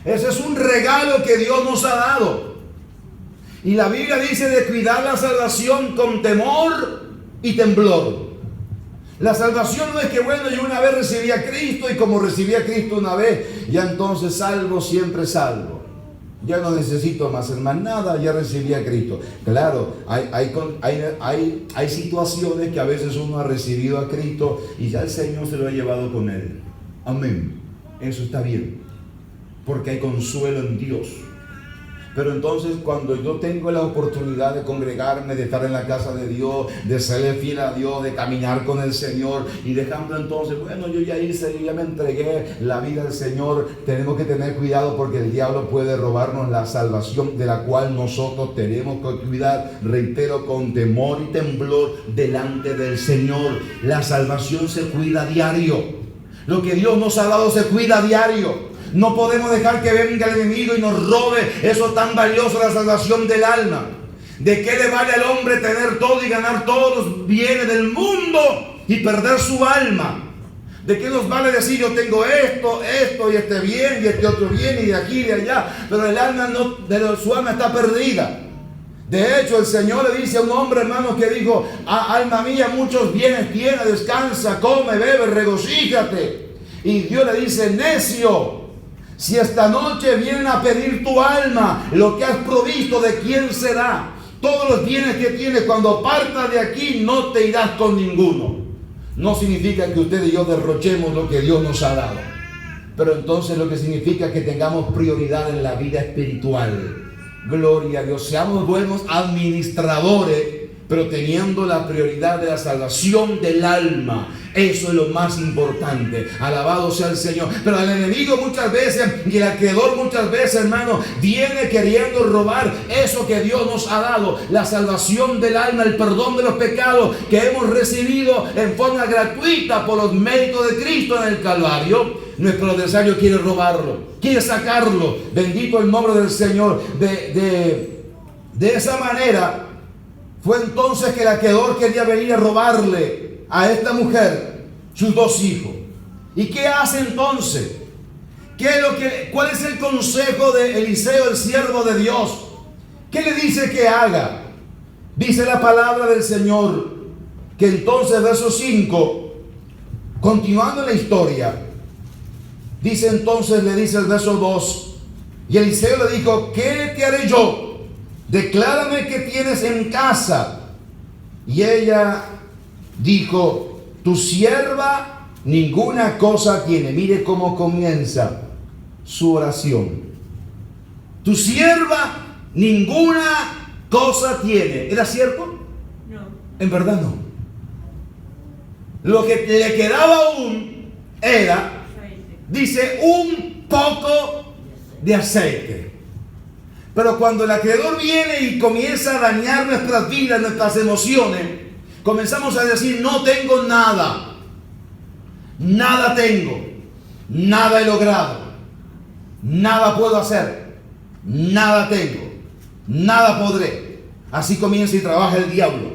Ese es un regalo que Dios nos ha dado. Y la Biblia dice de cuidar la salvación con temor y temblor. La salvación no es que, bueno, yo una vez recibí a Cristo y como recibí a Cristo una vez, ya entonces salvo, siempre salvo. Ya no necesito más hacer más nada, ya recibí a Cristo. Claro, hay situaciones que a veces uno ha recibido a Cristo y ya el Señor se lo ha llevado con él. Amén. Eso está bien, porque hay consuelo en Dios. Pero entonces cuando yo tengo la oportunidad de congregarme, de estar en la casa de Dios, de serle fiel a Dios, de caminar con el Señor y dejando entonces, bueno, yo ya hice, yo ya me entregué la vida al Señor, tenemos que tener cuidado porque el diablo puede robarnos la salvación de la cual nosotros tenemos que cuidar, reitero, con temor y temblor delante del Señor. La salvación se cuida a diario. Lo que Dios nos ha dado se cuida a diario. No podemos dejar que venga el enemigo y nos robe eso tan valioso, la salvación del alma. ¿De qué le vale al hombre tener todo y ganar todos los bienes del mundo y perder su alma? ¿De qué nos vale decir yo tengo esto y este bien y este otro bien y de aquí y de allá? Pero el alma su alma está perdida. De hecho, el Señor le dice a un hombre, hermanos, que dijo: alma mía, muchos bienes tienes, descansa, come, bebe, regocíjate. Y Dios le dice: necio, si esta noche vienen a pedir tu alma, lo que has provisto, ¿de quién será? Todos los bienes que tienes, cuando partas de aquí, no te irás con ninguno. No significa que usted y yo derrochemos lo que Dios nos ha dado, pero entonces lo que significa que tengamos prioridad en la vida espiritual. Gloria a Dios, seamos buenos administradores, pero teniendo la prioridad de la salvación del alma. Eso es lo más importante. Alabado sea el Señor. Pero el enemigo muchas veces y el acreedor muchas veces, hermano, viene queriendo robar eso que Dios nos ha dado, la salvación del alma, el perdón de los pecados que hemos recibido en forma gratuita por los méritos de Cristo en el Calvario. Nuestro adversario quiere robarlo, quiere sacarlo. Bendito el nombre del Señor. De esa manera fue entonces que el acreedor quería venir a robarle a esta mujer sus dos hijos. ¿Y qué hace entonces? ¿Cuál es el consejo de Eliseo, el siervo de Dios? ¿Qué le dice que haga? Dice la palabra del Señor que entonces, verso 5, continuando la historia, dice entonces, le dice el verso 2, y Eliseo le dijo: ¿qué te haré yo? Declárame qué tienes en casa. Y ella dijo: tu sierva ninguna cosa tiene. Mire cómo comienza su oración. Tu sierva ninguna cosa tiene. ¿Era cierto? No. En verdad no. Lo que le quedaba aún era, dice, un poco de aceite. Pero cuando el acreedor viene y comienza a dañar nuestras vidas, nuestras emociones, comenzamos a decir: no tengo nada, nada tengo, nada he logrado, nada puedo hacer, nada tengo, nada podré. Así comienza y trabaja el diablo.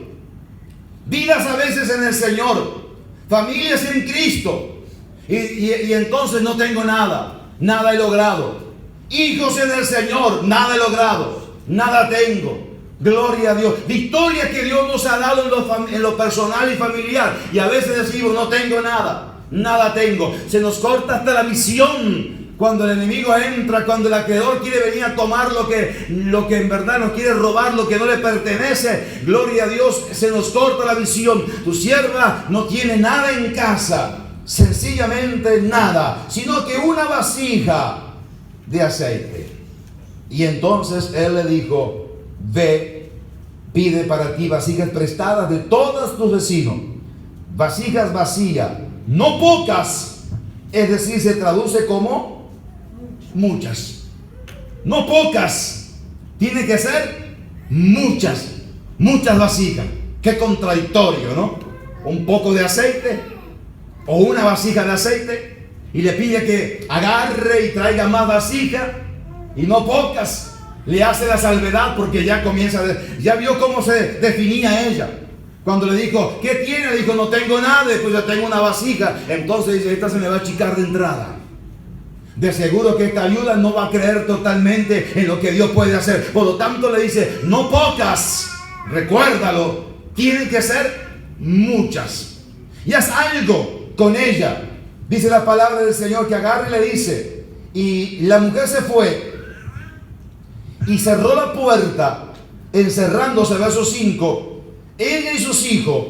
Vidas a veces en el Señor, familias en Cristo, y entonces no tengo nada, nada he logrado. Hijos en el Señor, nada he logrado, nada tengo. Gloria a Dios. Victorias que Dios nos ha dado en lo personal y familiar. Y a veces decimos: no tengo nada, nada tengo. Se nos corta hasta la visión cuando el enemigo entra, cuando el acreedor quiere venir a tomar lo que en verdad nos quiere robar, lo que no le pertenece. Gloria a Dios, se nos corta la visión. Tu sierva no tiene nada en casa, sencillamente nada, sino que una vasija de aceite. Y entonces él le dijo: ve, pide para ti vasijas prestadas de todos tus vecinos, vasijas vacías, no pocas. Es decir, se traduce como muchas, no pocas, tiene que ser muchas, muchas vasijas. Qué contradictorio, ¿no? Un poco de aceite o una vasija de aceite, y le pide que agarre y traiga más vasijas, y no pocas. le hace la salvedad porque ya comienza, ya vio cómo se definía ella. Cuando le dijo, ¿qué tiene? Le dijo, no tengo nada, después ya tengo una vasija. Entonces dice, esta se me va a achicar de entrada. De seguro que esta viuda no va a creer totalmente en lo que Dios puede hacer. Por lo tanto le dice, no pocas, recuérdalo, tienen que ser muchas. Y haz algo con ella. Dice la palabra del Señor que agarra y le dice, y la mujer se fue y cerró la puerta, encerrándose, verso 5, ella y sus hijos,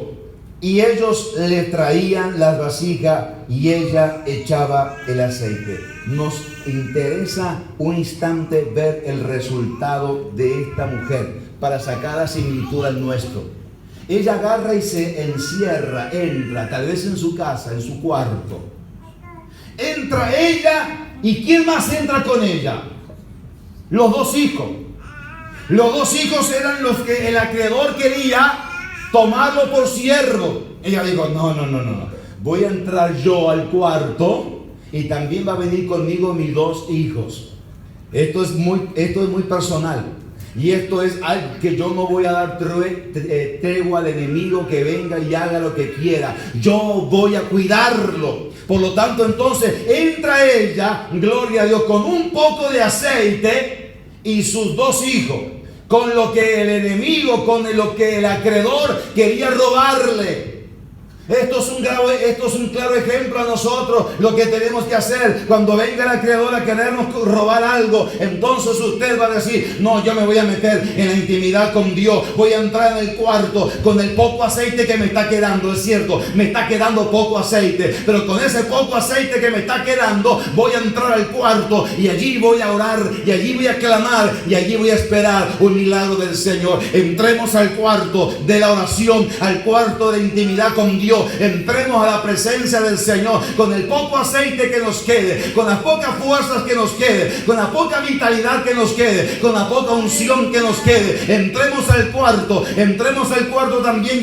y ellos le traían las vasijas y ella echaba el aceite. Nos interesa un instante ver el resultado de esta mujer para sacar la similitud al nuestro. Ella agarra y se encierra, entra, tal vez en su casa, en su cuarto. Entra ella, ¿y quién más entra con ella? Los dos hijos. Los dos hijos eran los que el acreedor quería tomarlo por siervo. Ella dijo, no. Voy a entrar yo al cuarto y también va a venir conmigo mis dos hijos. Esto es muy personal. Y esto es algo que yo no voy a dar tregua al enemigo que venga y haga lo que quiera. Yo voy a cuidarlo. Por lo tanto, entonces entra ella, gloria a Dios, con un poco de aceite y sus dos hijos. Con lo que el enemigo, con lo que el acreedor quería robarle. Esto es un claro ejemplo a nosotros, lo que tenemos que hacer cuando venga el acreedor a querernos robar algo. Entonces usted va a decir, no, yo me voy a meter en la intimidad con Dios, voy a entrar en el cuarto con el poco aceite que me está quedando. Es cierto, me está quedando poco aceite, pero con ese poco aceite que me está quedando, voy a entrar al cuarto y allí voy a orar, y allí voy a clamar, y allí voy a esperar un milagro del Señor. Entremos al cuarto de la oración, al cuarto de intimidad con Dios. Entremos a la presencia del Señor con el poco aceite que nos quede, con las pocas fuerzas que nos quede, con la poca vitalidad que nos quede, con la poca unción que nos quede. Entremos al cuarto también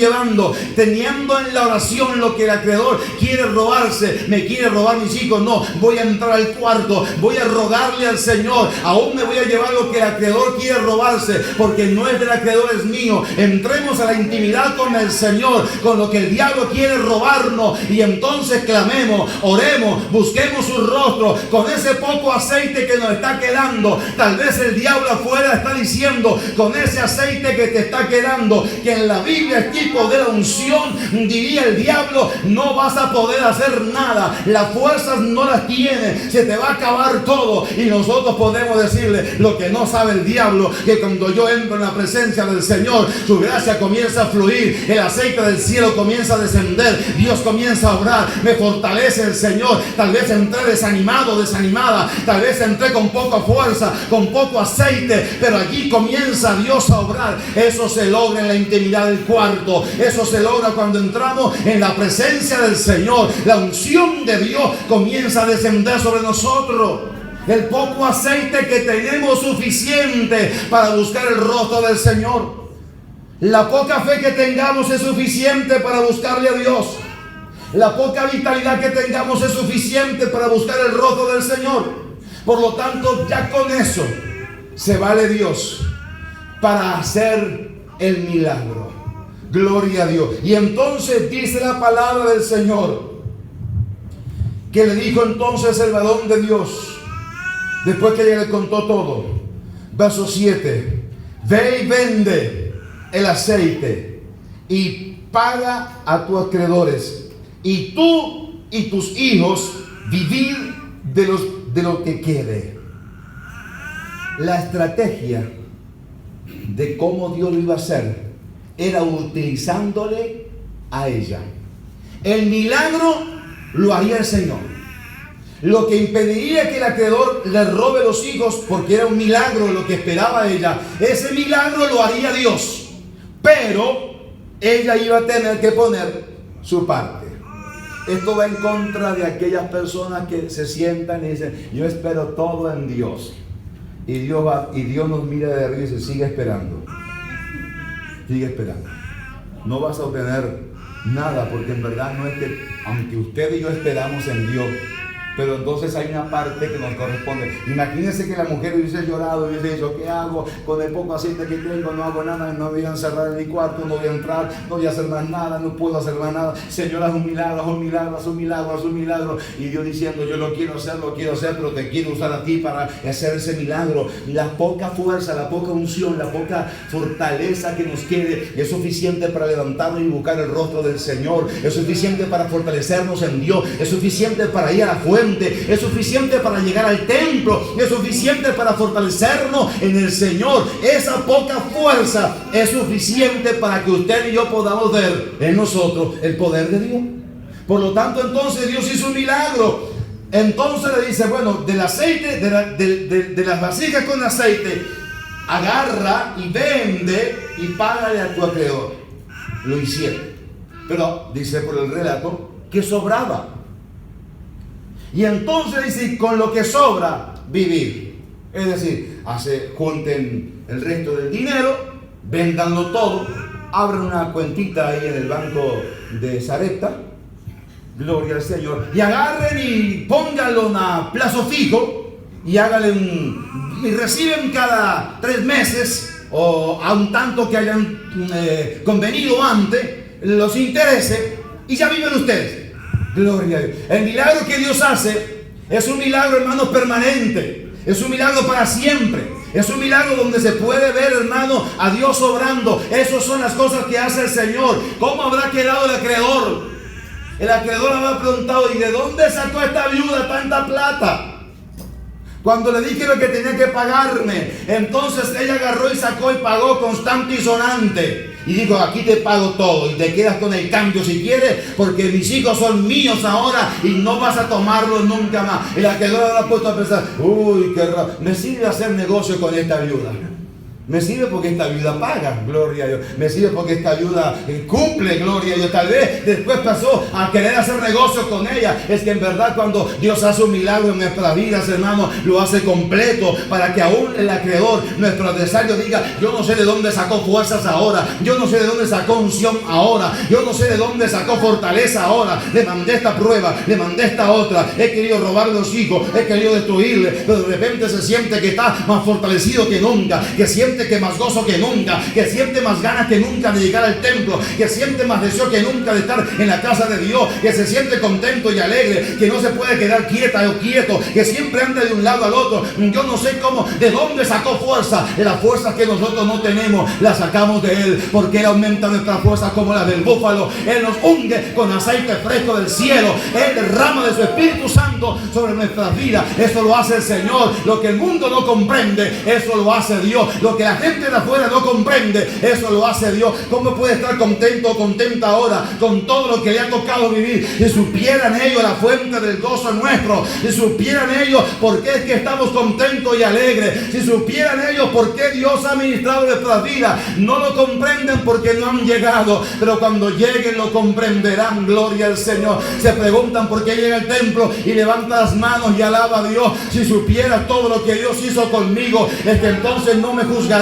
teniendo en la oración lo que el acreedor quiere robarse. Me quiere robar mis hijos, no, voy a entrar al cuarto, voy a rogarle al Señor, aún me voy a llevar lo que el acreedor quiere robarse, porque no es del acreedor, es mío. Entremos a la intimidad con el Señor, con lo que el diablo quiere robarnos, y entonces clamemos, oremos, busquemos su rostro con ese poco aceite que nos está quedando. Tal vez el diablo afuera está diciendo, con ese aceite que te está quedando, que en la Biblia es tipo de la unción, diría el diablo, no vas a poder hacer nada, las fuerzas no las tienes, se te va a acabar todo. Y nosotros podemos decirle lo que no sabe el diablo, que cuando yo entro en la presencia del Señor, su gracia comienza a fluir, el aceite del cielo comienza a descender, Dios comienza a obrar, me fortalece el Señor. Tal vez entré desanimado, desanimada, tal vez entré con poca fuerza, con poco aceite, pero allí comienza Dios a obrar. Eso se logra en la intimidad del cuarto, eso se logra cuando entramos en la presencia del Señor. La unción de Dios comienza a descender sobre nosotros. El poco aceite que tenemos suficiente para buscar el rostro del Señor. La poca fe que tengamos es suficiente para buscarle a Dios. La poca vitalidad que tengamos es suficiente para buscar el rostro del Señor. Por lo tanto, ya con eso se vale Dios para hacer el milagro. Gloria a Dios. Y entonces dice la palabra del Señor que le dijo entonces el varón de Dios, después que ella le contó todo, verso 7, ve y vende el aceite y paga a tus acreedores, y tú y tus hijos vivid de lo que quede. La estrategia de cómo Dios lo iba a hacer era utilizándole a ella. El milagro lo haría el Señor. Lo que impediría que el acreedor le robe los hijos, porque era un milagro lo que esperaba ella, ese milagro lo haría Dios. Pero ella iba a tener que poner su parte. Esto va en contra de aquellas personas que se sientan y dicen, yo espero todo en Dios. Y Dios nos mira de arriba y dice, sigue esperando. Sigue esperando. No vas a obtener nada, porque en verdad no es que, aunque usted y yo esperamos en Dios, Pero entonces hay una parte que nos corresponde. Imagínense que la mujer hubiese llorado y hubiese dicho: ¿qué hago? Con el poco aceite que tengo no hago nada, no voy a encerrar en mi cuarto, no voy a entrar, no voy a hacer más nada, no puedo hacer más nada. Señor, haz un milagro, haz un milagro, haz un milagro, haz un milagro. Y Dios diciendo: yo lo quiero hacer, pero te quiero usar a ti para hacer ese milagro. La poca fuerza, la poca unción, la poca fortaleza que nos quede es suficiente para levantarnos y buscar el rostro del Señor. Es suficiente para fortalecernos en Dios. Es suficiente para ir a la fuente. Es suficiente para llegar al templo. Es suficiente para fortalecernos en el Señor. Esa poca fuerza es suficiente para que usted y yo podamos ver en nosotros el poder de Dios. Por lo tanto, entonces Dios hizo un milagro. Entonces le dice: bueno, del aceite, de las vasijas con aceite, agarra y vende y págale a tu acreedor. Lo hicieron. Pero dice por el relato que sobraba. Y entonces dice: con lo que sobra, vivir. Es decir, junten el resto del dinero, véndanlo todo, abran una cuentita ahí en el banco de Sarepta, gloria al Señor, y agarren y pónganlo a plazo fijo y háganle y reciben cada 3 meses o a un tanto que hayan convenido antes los intereses, y ya viven ustedes. Gloria a Dios. El milagro que Dios hace es un milagro, hermanos, permanente. Es un milagro para siempre. Es un milagro donde se puede ver, hermano, a Dios obrando. Esas son las cosas que hace el Señor. ¿Cómo habrá quedado el acreedor? El acreedor habrá preguntado: ¿y de dónde sacó esta viuda tanta plata? Cuando le dije lo que tenía que pagarme, entonces ella agarró y sacó y pagó constante y sonante. Y dijo: aquí te pago todo y te quedas con el cambio si quieres, porque mis hijos son míos ahora y no vas a tomarlos nunca más. El acreedor habrá puesto a pensar: uy, qué raro, me sirve hacer negocio con esta viuda. Me sirve porque esta viuda paga, gloria a Dios. Me sirve porque esta viuda cumple, gloria a Dios. Tal vez después pasó a querer hacer negocios con ella. Es que en verdad cuando Dios hace un milagro en nuestras vidas, hermano, lo hace completo para que aún el acreedor, nuestro adversario, diga: yo no sé de dónde sacó fuerzas ahora, yo no sé de dónde sacó unción ahora, yo no sé de dónde sacó fortaleza ahora. Le mandé esta prueba, le mandé esta otra, he querido robarle los hijos, he querido destruirle, pero de repente se siente que está más fortalecido que nunca, que siente que más gozo que nunca, que siente más ganas que nunca de llegar al templo, que siente más deseo que nunca de estar en la casa de Dios, que se siente contento y alegre, que no se puede quedar quieta o quieto, que siempre anda de un lado al otro. Yo no sé cómo, de dónde sacó fuerza. De las fuerzas que nosotros no tenemos, las sacamos de Él, porque Él aumenta nuestras fuerzas como las del búfalo. Él nos unge con aceite fresco del cielo. Él derrama de su Espíritu Santo sobre nuestras vidas. Eso lo hace el Señor. Lo que el mundo no comprende, eso lo hace Dios. Lo que la gente de afuera no comprende, eso lo hace Dios. ¿Cómo puede estar contento o contenta ahora con todo lo que le ha tocado vivir? Si supieran ellos la fuente del gozo nuestro, si supieran ellos por qué es que estamos contentos y alegres, si supieran ellos por qué Dios ha ministrado nuestras vidas, no lo comprenden porque no han llegado, pero cuando lleguen lo comprenderán, gloria al Señor. Se preguntan por qué llega al templo y levanta las manos y alaba a Dios. Si supieras todo lo que Dios hizo conmigo, es que entonces no me juzgaría,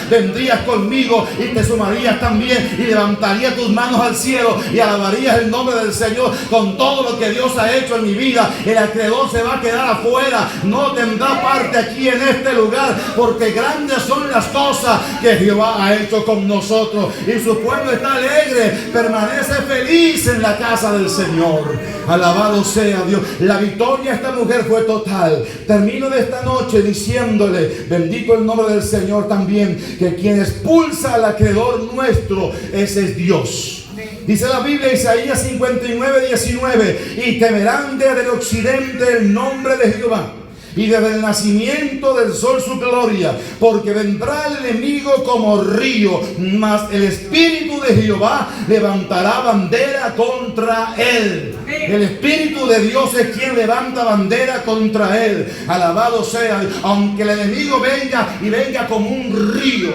vendrías conmigo y te sumarías también y levantarías tus manos al cielo y alabarías el nombre del Señor con todo lo que Dios ha hecho en mi vida. El acreedor se va a quedar afuera, no tendrá parte aquí en este lugar, porque grandes son las cosas que Jehová ha hecho con nosotros y su pueblo está alegre, permanece feliz en la casa del Señor. Alabado sea Dios. La victoria de esta mujer fue total. Termino de esta noche diciéndole: bendito el nombre del Señor también, que quien expulsa al acreedor nuestro, ese es Dios. Dice la Biblia, Isaías 59:19: y temerán desde el occidente el nombre de Jehová, y desde el nacimiento del sol su gloria, porque vendrá el enemigo como río, mas el Espíritu de Jehová levantará bandera contra él. El Espíritu de Dios es quien levanta bandera contra él. Alabado sea Dios. Aunque el enemigo venga y venga como un río,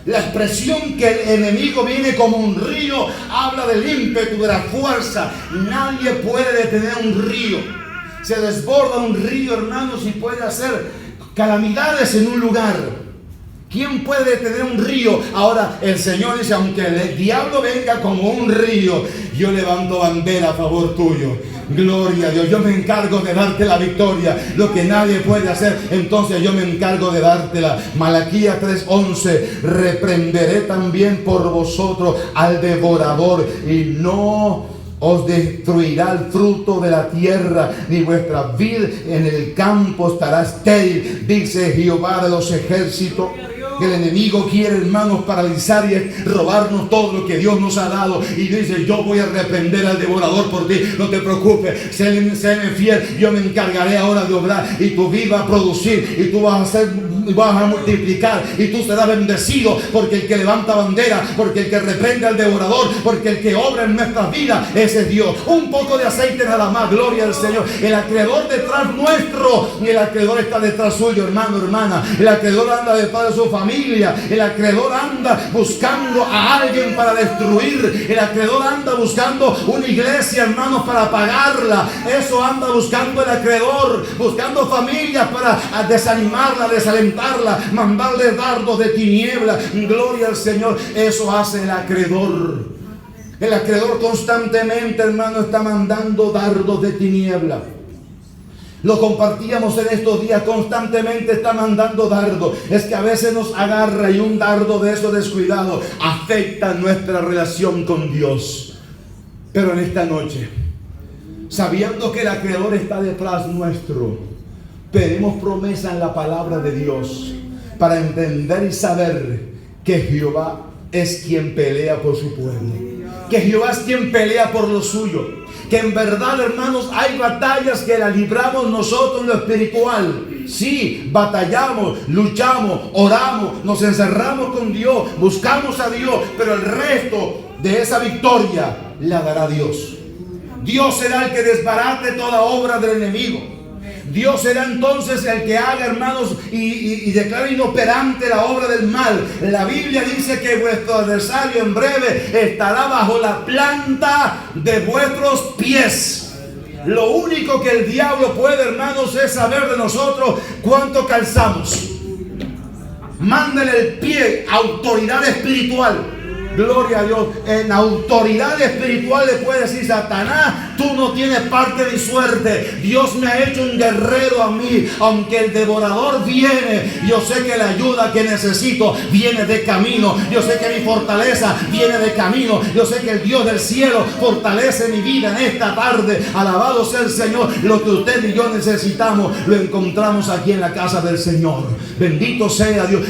la expresión que el enemigo viene como un río habla del ímpetu, de la fuerza. Nadie puede detener un río. Se desborda un río, hermanos, y puede hacer calamidades en un lugar. ¿Quién puede detener un río? Ahora el Señor dice: aunque el diablo venga como un río, yo levanto bandera a favor tuyo. Gloria a Dios. Yo me encargo de darte la victoria. Lo que nadie puede hacer, entonces yo me encargo de dártela. Malaquías 3:11. Reprenderé también por vosotros al devorador, y no os destruirá el fruto de la tierra, ni vuestra vid en el campo estará estéril, dice Jehová de los ejércitos. El enemigo quiere, hermanos, paralizar y robarnos todo lo que Dios nos ha dado. Y dice: yo voy a reprender al devorador por ti. No te preocupes, séme fiel. Yo me encargaré ahora de obrar, y tu vida va a producir, y tú vas a multiplicar, y tú serás bendecido, porque el que levanta bandera, porque el que reprende al devorador, porque el que obra en nuestras vidas, ese es Dios. Un poco de aceite nada más, gloria al Señor. El acreedor detrás nuestro, y el acreedor está detrás suyo, hermano, hermana. El acreedor anda detrás de su familia. El acreedor anda buscando a alguien para destruir. El acreedor anda buscando una iglesia, hermanos, para pagarla. Eso anda buscando el acreedor, buscando familias para desanimarla, desalentarla, mandarle dardos de tiniebla. Gloria al Señor. Eso hace el acreedor. El acreedor constantemente, hermano, está mandando dardos de tiniebla. Lo compartíamos en estos días. Constantemente está mandando dardos. Es que a veces nos agarra, y un dardo de eso descuidado afecta nuestra relación con Dios. Pero en esta noche, sabiendo que el acreedor está detrás nuestro, pedimos promesa en la palabra de Dios, para entender y saber que Jehová es quien pelea por su pueblo, que Jehová es quien pelea por lo suyo, que en verdad, hermanos, hay batallas que las libramos nosotros en lo espiritual. Sí, batallamos, luchamos, oramos, nos encerramos con Dios, buscamos a Dios, pero el resto de esa victoria la dará Dios. Dios será el que desbarate toda obra del enemigo. Dios será entonces el que haga, hermanos, y declare inoperante la obra del mal. La Biblia dice que vuestro adversario en breve estará bajo la planta de vuestros pies. Lo único que el diablo puede, hermanos, es saber de nosotros cuánto calzamos. Mándale el pie, autoridad espiritual. Gloria a Dios. En autoridad espiritual le puede decir: Satanás, tú no tienes parte de mi suerte. Dios me ha hecho un guerrero a mí. Aunque el devorador viene, yo sé que la ayuda que necesito viene de camino. Yo sé que mi fortaleza viene de camino. Yo sé que el Dios del cielo fortalece mi vida en esta tarde. Alabado sea el Señor. Lo que usted y yo necesitamos lo encontramos aquí en la casa del Señor. Bendito sea Dios.